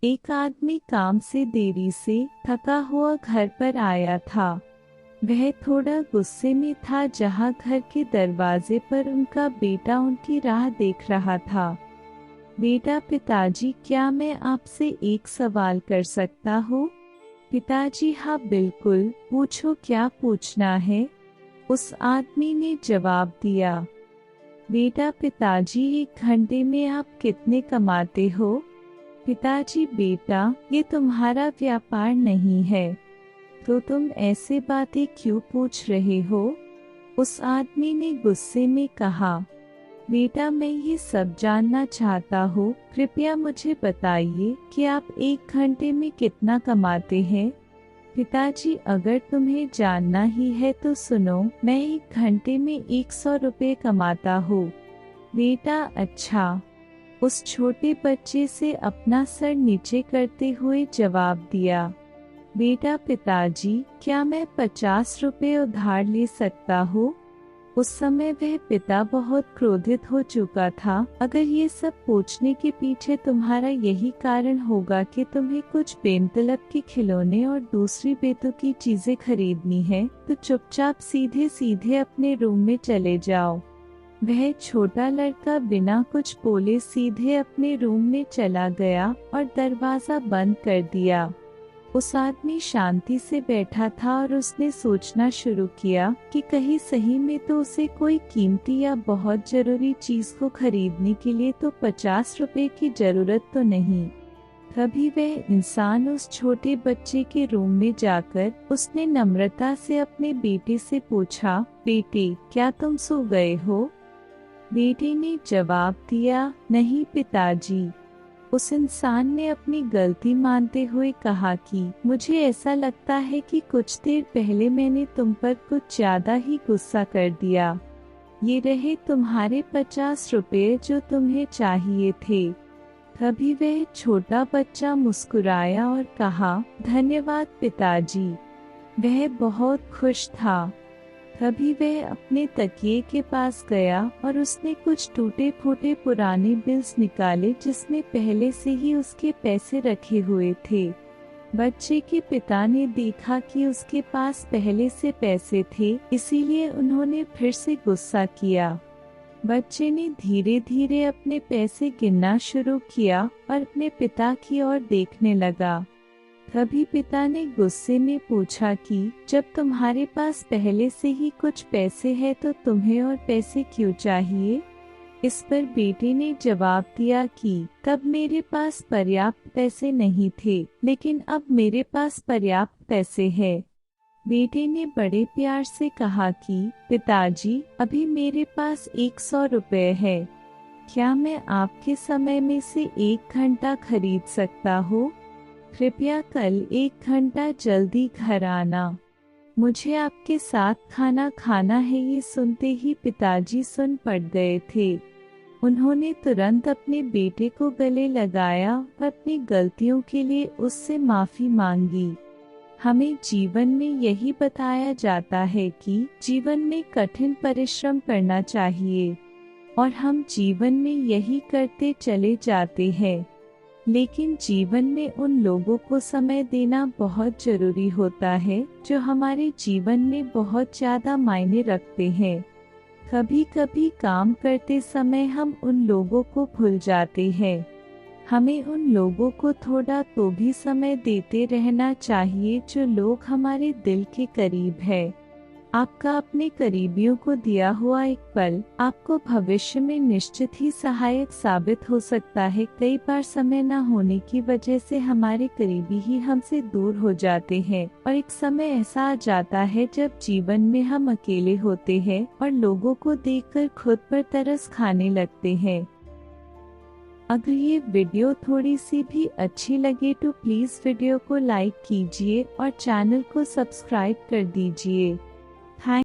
एक आदमी काम से देरी से थका हुआ घर पर आया था। वह थोड़ा गुस्से में था जहाँ घर के दरवाजे पर उनका बेटा उनकी राह देख रहा था। बेटा, पिताजी, क्या मैं आपसे एक सवाल कर सकता हूँ? पिताजी, हाँ बिल्कुल, पूछो, क्या पूछना है? उस आदमी ने जवाब दिया। बेटा, पिताजी, 1 घंटे में आप कितने कमाते हो? पिताजी, बेटा, ये तुम्हारा व्यापार नहीं है, तो तुम ऐसे बातें क्यों पूछ रहे हो? उस आदमी ने गुस्से में कहा। बेटा, मैं ये सब जानना चाहता हूँ, कृपया मुझे बताइए कि आप 1 घंटे में कितना कमाते हैं? पिताजी, अगर तुम्हें जानना ही है तो सुनो, मैं 1 घंटे में 100 रुपये कमाता हूँ। बेटा, अच्छा, उस छोटे बच्चे से अपना सर नीचे करते हुए जवाब दिया। बेटा, पिताजी, क्या मैं 50 रुपये उधार ले सकता हूँ? उस समय वह पिता बहुत क्रोधित हो चुका था। अगर ये सब पूछने के पीछे तुम्हारा यही कारण होगा कि तुम्हें कुछ बेमतलब के खिलौने और दूसरी बेतुकी चीजें खरीदनी है, तो चुपचाप सीधे सीधे अपने रूम में चले जाओ। वह छोटा लड़का बिना कुछ बोले सीधे अपने रूम में चला गया और दरवाजा बंद कर दिया। उस आदमी शांति से बैठा था और उसने सोचना शुरू किया कि कहीं सही में तो उसे कोई कीमती या बहुत जरूरी चीज को खरीदने के लिए तो 50 रुपए की जरूरत तो नहीं। तभी वह इंसान उस छोटे बच्चे के रूम में जाकर उसने नम्रता से अपने बेटे से पूछा, बेटे, क्या तुम सो गए हो? बेटे ने जवाब दिया, नहीं पिताजी। उस इंसान ने अपनी गलती मानते हुए कहा कि मुझे ऐसा लगता है कि कुछ देर पहले मैंने तुम पर कुछ ज्यादा ही गुस्सा कर दिया। ये रहे तुम्हारे 50 रुपये जो तुम्हें चाहिए थे। तभी वह छोटा बच्चा मुस्कुराया और कहा, धन्यवाद पिताजी। वह बहुत खुश था। तभी वह अपने तकिए के पास गया और उसने कुछ टूटे फूटे पुराने बिल्स निकाले जिसमें पहले से ही उसके पैसे रखे हुए थे। बच्चे के पिता ने देखा कि उसके पास पहले से पैसे थे, इसीलिए उन्होंने फिर से गुस्सा किया। बच्चे ने धीरे धीरे अपने पैसे गिनना शुरू किया और अपने पिता की ओर देखने लगा। तभी पिता ने गुस्से में पूछा कि जब तुम्हारे पास पहले से ही कुछ पैसे हैं तो तुम्हें और पैसे क्यों चाहिए? इस पर बेटे ने जवाब दिया कि तब मेरे पास पर्याप्त पैसे नहीं थे, लेकिन अब मेरे पास पर्याप्त पैसे हैं। बेटे ने बड़े प्यार से कहा कि पिताजी, अभी मेरे पास 100 रुपये है। क्या मैं आपके समय में से 1 घंटा खरीद सकता हूँ? कृपया कल 1 घंटा जल्दी घर आना। मुझे आपके साथ खाना खाना है। ये सुनते ही पिताजी सुन पड़ गए थे। उन्होंने तुरंत अपने बेटे को गले लगाया और अपनी गलतियों के लिए उससे माफी मांगी। हमें जीवन में यही बताया जाता है कि जीवन में कठिन परिश्रम करना चाहिए और हम जीवन में यही करते चले जाते हैं। लेकिन जीवन में उन लोगों को समय देना बहुत जरूरी होता है जो हमारे जीवन में बहुत ज्यादा मायने रखते हैं। कभी कभी काम करते समय हम उन लोगों को भूल जाते हैं। हमें उन लोगों को थोड़ा तो भी समय देते रहना चाहिए जो लोग हमारे दिल के करीब है। आपका अपने करीबियों को दिया हुआ एक पल आपको भविष्य में निश्चित ही सहायक साबित हो सकता है। कई बार समय न होने की वजह से हमारे करीबी ही हमसे दूर हो जाते हैं और एक समय ऐसा आ जाता है जब जीवन में हम अकेले होते हैं और लोगों को देखकर खुद पर तरस खाने लगते हैं। अगर ये वीडियो थोड़ी सी भी अच्छी लगे तो प्लीज वीडियो को लाइक कीजिए और चैनल को सब्सक्राइब कर दीजिए।